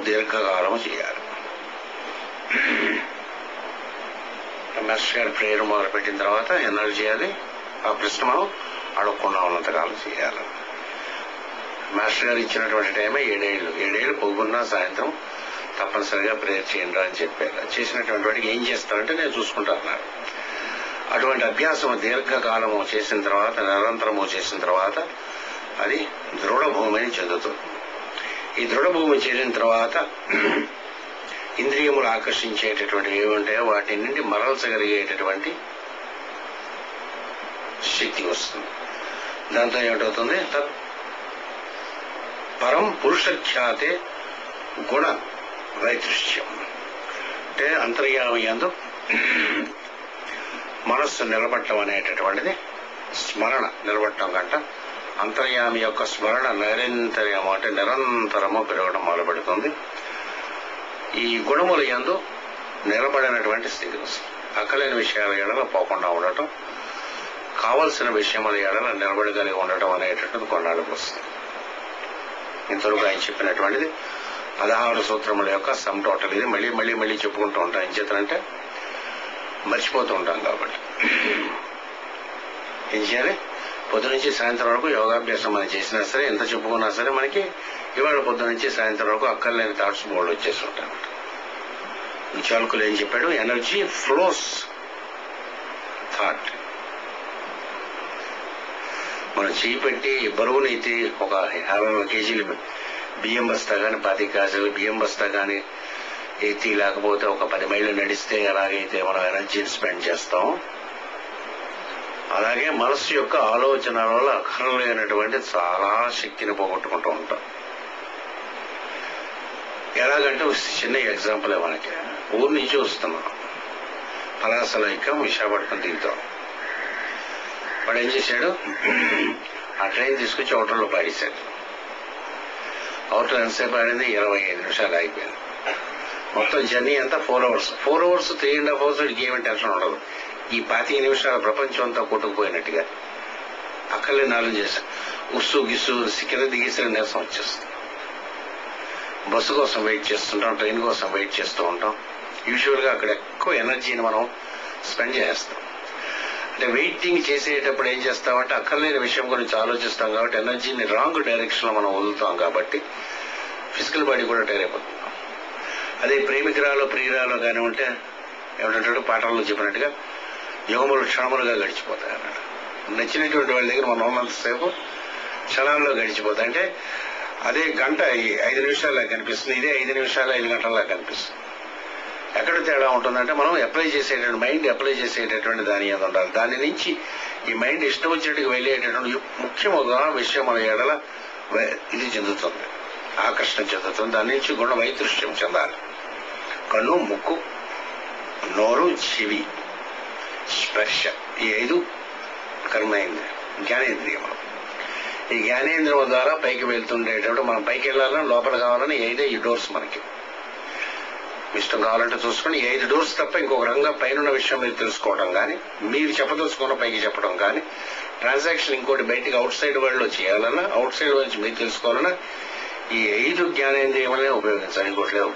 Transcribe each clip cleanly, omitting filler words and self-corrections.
దీర్ఘకాలము చేయాలి. మాస్టర్ గారి ప్రేయర్ మొదలు పెట్టిన తర్వాత ఎన్నాళ్ళు చేయాలి? ఆ ప్రశ్న మనం అడగకుండా ఉన్నంతకాలం చేయాలి. మాస్టర్ గారు ఇచ్చినటువంటి టైమే 7 ఏళ్ళు. 7 ఏళ్ళు పొద్దున్న సాయంత్రం తప్పనిసరిగా ప్రేయర్ చేయండి అని చెప్పారు. చేసినటువంటి వాడికి ఏం చేస్తారంటే నేను చూసుకుంటా అన్నారు. అటువంటి అభ్యాసం దీర్ఘకాలము చేసిన తర్వాత, నిరంతరము చేసిన తర్వాత అది దృఢభూమిని చెందుతుంది. ఈ దృఢభూమి చేరిన తర్వాత ఇంద్రియములు ఆకర్షించేటటువంటి ఏముంటాయో వాటి నుండి మరల్చగలిగేటటువంటి శక్తి వస్తుంది. దాంతో ఏమిటవుతుంది? పరం పురుషఖ్యాతే గుణ వైతృష్యం. అంటే అంతర్యామి యందు మనస్సు నిలబట్టం అనేటటువంటిది, స్మరణ నిలబట్టం కంట అంతర్యామి యొక్క స్మరణ నిరంతరము అంటే నిరంతరము పెరగడం మొదలుపెడుతుంది. ఈ గుణముల యందు నిలబడినటువంటి స్థితి వస్తుంది. అక్కలేని విషయాల ఎడల పోకుండా ఉండటం, కావలసిన విషయముల ఎడల నిలబడగలిగి ఉండటం అనేటటువంటిది కొన్నాళ్ళకు వస్తుంది. ఇంతవరకు ఆయన చెప్పినటువంటిది 16 సూత్రముల యొక్క సమ్ టోటల్. ఇది మళ్ళీ మళ్ళీ మళ్ళీ చెప్పుకుంటూ ఉంటాం. ఏం చేతనంటే మర్చిపోతూ ఉంటాం కాబట్టి ఏం చేయాలి? పొద్దు నుంచి సాయంత్రం వరకు యోగాభ్యాసం మనం చేసినా సరే, ఎంత చెప్పుకున్నా సరే, మనకి ఇవాళ పొద్దు నుంచి సాయంత్రం వరకు అక్కర్లేని థాట్స్ బోర్డు వచ్చేసి ఉంటాయి. చాలకులు ఏం చెప్పాడు? Energy flows thought. మనం చేయి పెట్టి బరువుని ఎత్తి ఒక 50 కేజీలు బియ్యం బస్తా కానీ 25 కేజీలు బియ్యం బస్తా కానీ ఎత్తి, లేకపోతే ఒక 10 మైళ్ళు నడిస్తే ఎలాగైతే మనం ఎనర్జీని స్పెండ్ చేస్తాం, అలాగే మనస్సు యొక్క ఆలోచనల వల్ల అక్కర్లేనటువంటి చాలా శక్తిని పోగొట్టుకుంటూ ఉంటాం. ఎలాగంటే చిన్న ఎగ్జాంపులే. మనకి ఊరు నుంచి వస్తున్నాం, పలాసలో ఎక్కాం, విశాఖపట్నం దిగుతాం. వాడు ఏం చేశాడు? ఆ ట్రైన్ తీసుకొచ్చి అవుటర్లో పాడేశాడు. అవుటర్ ఎంతసేపు ఆడింది? 25 నిమిషాలు అయిపోయింది. మొత్తం జర్నీ అంతా 4 అవర్స్. 4 అవర్స్ 3.5 అవర్స్ ఏమీ టెన్షన్ ఉండదు. ఈ 25 నిమిషాల ప్రపంచం అంతా కొట్టుకుపోయినట్టుగా అక్కర్లే నాలుగు చేశాను. ఉస్సు గిస్సు కింద దిగేసరి నీరసం వచ్చేస్తుంది. బస్సు కోసం వెయిట్ చేస్తుంటాం, ట్రైన్ కోసం వెయిట్ చేస్తూ ఉంటాం. యూజువల్గా అక్కడ ఎక్కువ ఎనర్జీని మనం స్పెండ్ చేస్తాం. అంటే వెయిటింగ్ చేసేటప్పుడు ఏం చేస్తామంటే అక్కర్లేని విషయం గురించి ఆలోచిస్తాం కాబట్టి ఎనర్జీని రాంగ్ డైరెక్షన్ లో మనం వదులుతాం కాబట్టి ఫిజికల్ బాడీ కూడా టైర్ అయిపోతుంది. అదే ప్రేమికురాలు ప్రియురాలు కానీ ఉంటే ఏమిటంటాడు పాఠాల్లో చెప్పినట్టుగా యుగములు క్షణములుగా గడిచిపోతాయి అన్నాడు. నచ్చినటువంటి వాళ్ళ దగ్గర మనం ఉన్నంతసేపు క్షణాల్లో గడిచిపోతాయి. అంటే అదే గంట 5 నిమిషాల్లో కనిపిస్తుంది, ఇదే 5 నిమిషాలు 5 గంటల్లో కనిపిస్తుంది. ఎక్కడ తేడా ఉంటుందంటే మనం అప్లై చేసేటువంటి మైండ్ అప్లై చేసేటటువంటి దాని ఏదో ఉండాలి. దాని నుంచి ఈ మైండ్ ఇష్టం వచ్చేట్టుకు వెళ్ళేటటువంటి ముఖ్యముగా విషయం మన ఎడల ఇది చెందుతుంది, ఆకర్షణ చెందుతుంది. దాని నుంచి గుణ వైతృష్యం చెందాలి. కన్ను, ముక్కు, నోరు, చెవి, స్పర్శ, ఈ 5 కర్మేంద్రియం, జ్ఞానేంద్రియములు. ఈ జ్ఞానేంద్రియం ద్వారా పైకి వెళ్తుండేటప్పుడు మనం పైకి వెళ్ళాలని లోపల కావాలని 5 ఈ డోర్స్ మనకి ఇష్టం కావాలంటే చూసుకుని 5 డోర్స్ తప్ప ఇంకొక రంగా పైన విషయం మీరు తెలుసుకోవడం కానీ, మీరు చెప్పదలుచుకున్న పైకి చెప్పడం కానీ, ట్రాన్సాక్షన్ ఇంకోటి బయటికి అవుట్ సైడ్ వరల్డ్ లో చేయాలన్నా, అవుట్ సైడ్ నుంచి మీరు తెలుసుకోవాలన్నా ఈ 5 జ్ఞానేంద్రియములనే ఉపయోగించాలి, ఇంకోటి లేవు.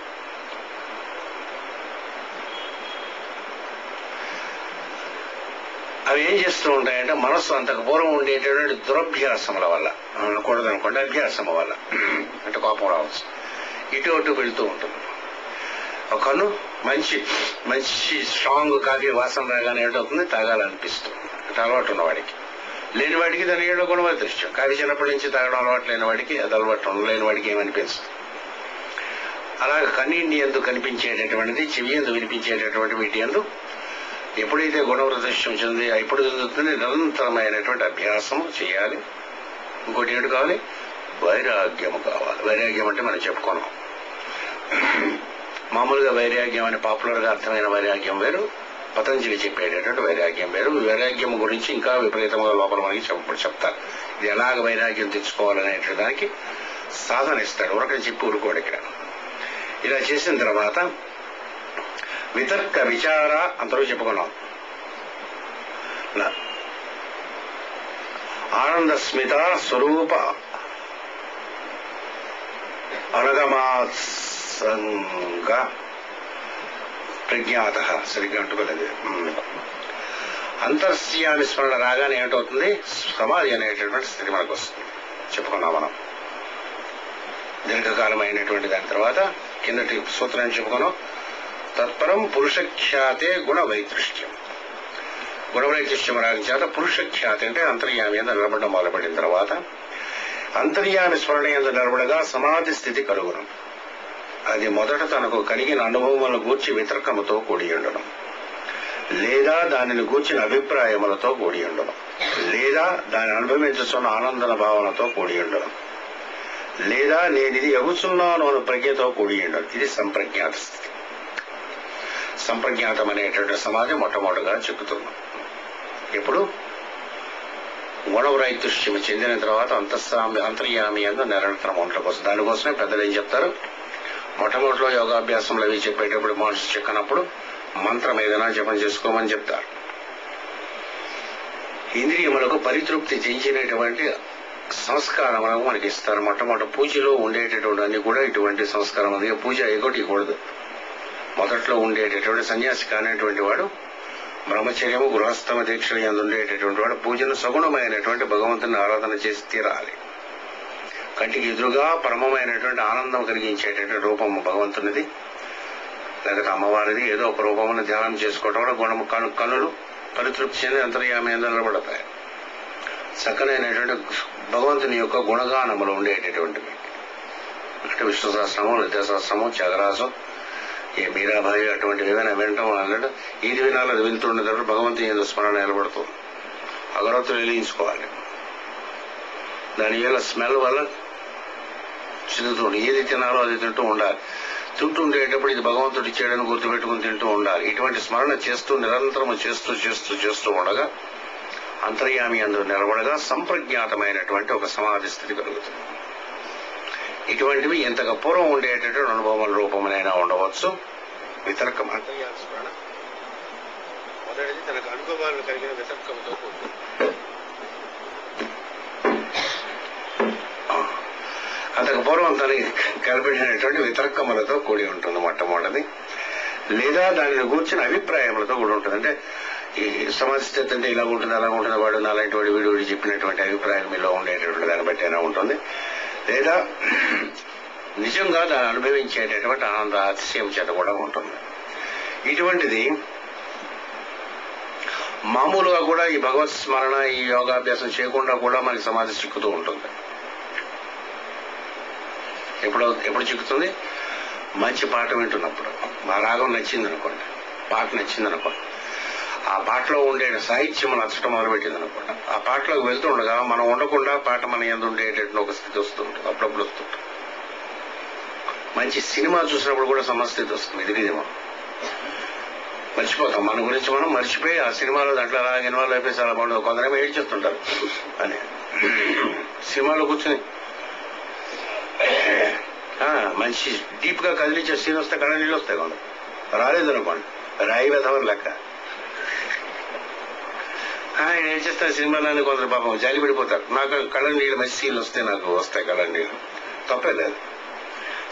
అవి ఏం చేస్తూ ఉంటాయంటే మనస్సు అంతకు పూర్వం ఉండేటటువంటి దురభ్యాసముల వల్ల, అనకూడదనుకోండి అభ్యాసము వల్ల, అంటే కోపం రావచ్చు, ఇటు అటు వెళుతూ ఉంటుంది. ఒక కన్ను మంచి మంచి స్ట్రాంగ్ కాఫీ వాసన రాగానే ఏటవుతుంది, తాగాలనిపిస్తుంది. అంటే అలవాటు ఉన్నవాడికి. లేని వాడికి దాని ఏడో కూడా వైతృష్యం. కాఫీ చిన్నప్పటి నుంచి తాగడం అలవాటు లేని వాడికి అది అలవాటు లేని వాడికి ఏమనిపిస్తుంది. అలాగే కన్నీంటి ఎందు కనిపించేటటువంటిది, చెవి ఎందు వినిపించేటటువంటి వీటి ఎందు ఎప్పుడైతే గుణవృదృశ్యం చెంది ఎప్పుడు చెందుతుంది, నిరంతరమైనటువంటి అభ్యాసము చేయాలి. ఇంకోటి ఏంటి కావాలి? వైరాగ్యము కావాలి. వైరాగ్యం అంటే మనం చెప్పుకున్నాం. మామూలుగా వైరాగ్యం అని పాపులర్గా అర్థమైన వైరాగ్యం వేరు, పతంజలి చెప్పేటటువంటి వైరాగ్యం వేరు. వైరాగ్యం గురించి ఇంకా విపరీతంగా లోపల మనకి చెప్తారు. ఇది ఎలాగ వైరాగ్యం తెచ్చుకోవాలనేటువంటి దానికి సాధన ఇస్తాడు. ఒకరికి చెప్పి ఊరుకోడు. ఇక్కడ ఇలా చేసిన తర్వాత వితర్క విచార అంతలో చెప్పుకున్నాం. ఆనంద స్మిత స్వరూప అనగమా సహస్రంగా ప్రజ్ఞాత, సరిగ్గా అంటుకోలేదు. అంతర్యామి స్మరణ రాగానే ఏమిటవుతుంది? సమాధి అనేటటువంటి స్థితి మనకు వస్తుంది. చెప్పుకున్నాం మనం దీర్ఘకాలమైనటువంటి దాని తర్వాత కిందటి సూత్రాన్ని చెప్పుకున్నాం. తత్పరం పురుషఖ్యాతే గుణవైతృష్ట్యం. గుణవైతృష్ట్యం రాగం చేత పురుషఖ్యాతి అంటే అంతర్యామి అందు నిలబడడం మొదలుపెట్టిన తర్వాత అంతర్యామి స్మరణ యందు నిలబడగా సమాధి స్థితి కలుగును. అది మొదట తనకు కలిగిన అనుభవములను గూర్చి వితర్కముతో కూడి ఉండడం, లేదా దానిని గూర్చిన అభిప్రాయములతో కూడి ఉండడం, లేదా దాన్ని అనుభవించుతున్న ఆనందన భావనతో కూడి ఉండడం, లేదా నేనిది ఎగుచున్నాను అను ప్రజ్ఞతో కూడి ఉండడం. ఇది సంప్రజ్ఞాత స్థితి. సంప్రజ్ఞాతం అనేటువంటి సమాధి మొట్టమొదటిగా చెక్కుతున్నాం. ఇప్పుడు గుణవైతృష్యము చెందిన తర్వాత అంతర్యామి అందు నిరంతరం ఉండడం కోసం. దానికోసమే పెద్దలు ఏం చెప్తారు? మొట్టమొదటిలో యోగాభ్యాసంలో అవి చెప్పేటప్పుడు మనసు చెక్కనప్పుడు మంత్రం ఏదైనా జపం చేసుకోమని చెప్తారు. ఇంద్రియములకు పరితృప్తి చెందినటువంటి సంస్కారములను మనకి ఇస్తారు. మొట్టమొదటి పూజలో ఉండేటటువంటి అన్ని కూడా ఇటువంటి సంస్కారం. అందుకే పూజ ఎగొట్టకూడదు. మొదట్లో ఉండేటటువంటి సన్యాసి కానిటువంటి వాడు బ్రహ్మచర్యము గృహస్థమ దీక్షలు యందు ఉండేటటువంటి వాడు పూజను సగుణమైనటువంటి భగవంతుని ఆరాధన చేసి తీరాలి. కంటికి ఎదురుగా పరమమైనటువంటి ఆనందం కలిగించేటటువంటి రూపము భగవంతునిది, లేకపోతే అమ్మవారిది, ఏదో ఒక రూపమును ధ్యానం చేసుకోవడం కూడా గుణము కనులు పరితృప్తి చెంది అంతర్యామి యందు నిలబడతాయి. చక్కనైనటువంటి భగవంతుని యొక్క గుణగానములు ఉండేటటువంటివి అంటే విష్ణు సహస్రము, లలితా సహస్రము, త్యాగరాజం, ఏ మీరాబాయి అటువంటి ఏమైనా వినటం అన్నట్టు ఏది వినాలో అది వింటుండేటప్పుడు భగవంతుని యందు స్మరణ నిలబడుతుంది. అగరత్తులు వెలిగించుకోవాలి. దానివల్ల స్మెల్ వల్ల చిదుతుంది. ఏది తినాలో అది తింటూ ఉండాలి. తింటూ ఉండేటప్పుడు ఇది భగవంతుడు ఇచ్చాడని గుర్తుపెట్టుకుని తింటూ ఉండాలి. ఇటువంటి స్మరణ చేస్తూ నిరంతరము చేస్తూ ఉండగా అంతర్యామి యందు నిలబడగా సంప్రజ్ఞాతమైనటువంటి ఒక సమాధి స్థితి కలుగుతుంది. ఇటువంటివి ఇంతకు పూర్వం ఉండేటటువంటి అనుభవం రూపమునైనా ఉండవచ్చు. వితర్కం అంతర్యామి స్మరణ మొదటిది తనకు అనుభవాలు కలిగిన వితర్కంతో కూడుతుంది. అంతకు పూర్వం తనకి కనిపెట్టినటువంటి వితర్కములతో కూడి ఉంటుంది మొట్టమొదటిది, లేదా దానిని గూర్చిన అభిప్రాయములతో కూడి ఉంటుంది. అంటే ఈ సమాజ స్థితి అంటే ఇలా ఉంటుంది, అలా ఉంటుంది, వాడు అలాంటి వాడు వీడు చెప్పినటువంటి అభిప్రాయం మీలో ఉండేటటువంటి దాన్ని బట్టి అయినా ఉంటుంది, లేదా నిజంగా దాన్ని అనుభవించేటటువంటి ఆనంద అతిశయం చేత కూడా ఉంటుంది. ఇటువంటిది మామూలుగా కూడా ఈ భగవత్ స్మరణ ఈ యోగాభ్యాసం చేయకుండా కూడా మనకి సమాధి చిక్కుతూ ఉంటుంది. ఎప్పుడు చిక్కుతుంది? మంచి పాట వింటున్నప్పుడు. మా రాగం నచ్చింది అనుకోండి, పాట నచ్చింది అనుకోండి, ఆ పాటలో ఉండే సాహిత్యం నచ్చడం మొదలుపెట్టింది అనుకోండి, ఆ పాటలోకి వెళ్తుండగా మనం ఉండకుండా పాట మన యందు ఉండేటటువంటి ఒక స్థితి వస్తుంటుంది. అప్పుడప్పుడు వస్తుంటుంది. మంచి సినిమా చూసినప్పుడు కూడా సమస్థితి వస్తుంది. ఇది మనం మర్చిపోతాం. మన గురించి మనం మర్చిపోయి ఆ సినిమాలో దాంట్లో అలా ఇన్వాల్వ్ అయిపోయి చాలా బాగుంటుంది. కొందరేమో ఏడ్చేస్తుంటారు అని సినిమాలో కూర్చొని మంచి డీప్ గా కదిలించే సీన్ వస్తే కళ్ళ నీళ్ళు వస్తాయి. కొందరు రాలేదనుకోండి, రాయి వెధవని లెక్క. ఆయన ఏం చేస్తారు సినిమాలని కొందరు పాపం జాలి పడిపోతారు. నాకు కళ్ళ నీళ్ళు మంచి సీన్లు వస్తే నాకు వస్తాయి కళ్ళ నీళ్ళు, తప్పే లేదు.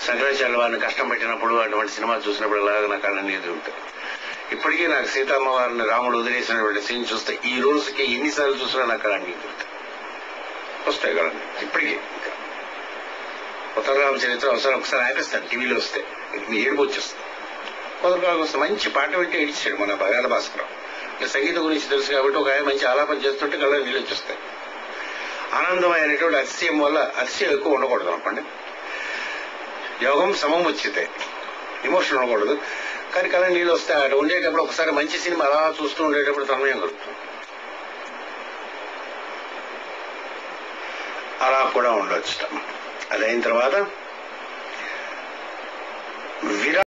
శంకరాచార్య వారిని కష్టం పెట్టినప్పుడు అటువంటి సినిమా చూసినప్పుడు అలాగే నా కళ్ళ నీళ్ళు ఉంటాయి. ఇప్పటికీ నాకు సీతమ్మ వారిని రాముడు వదిలేసినటువంటి సీన్ చూస్తే ఈ రోజుకి ఎన్నిసార్లు చూసినా నాకు కళ్ళ నీళ్ళు ఉంటాయి, వస్తాయి కళ్ళ నీళ్ళు ఇప్పటికీ. ఇంకా ఉత్తరరామ చరిత్ర ఒకసారి ఆపేస్తాను టీవీలో వస్తే, ఏడుపు వచ్చేస్తుంది. కొందరు బాగా వస్తుంది. మంచి పాట పెట్టి ఏడిచాడు మన బగాల భాస్కరం. సంగీతం గురించి తెలుసు కాబట్టి ఒక ఆయన మంచి ఆలాపన చేస్తుంటే కళ్ళ నీళ్ళు వచ్చేస్తాయి. ఆనందమైనటువంటి అతిశయం వల్ల అతిశయం ఎక్కువ ఉండకూడదు అనుకోండి. యోగం సమం వచ్చితే ఎమోషన్ ఉండకూడదు, కానీ కళ్ళ నీళ్ళు వస్తాయి. అటు ఉండేటప్పుడు ఒకసారి మంచి సినిమా అలా చూస్తూ ఉండేటప్పుడు తన్మయం కలుగుతుంది. అలా కూడా ఉండొచ్చు. అది అయిన తర్వాత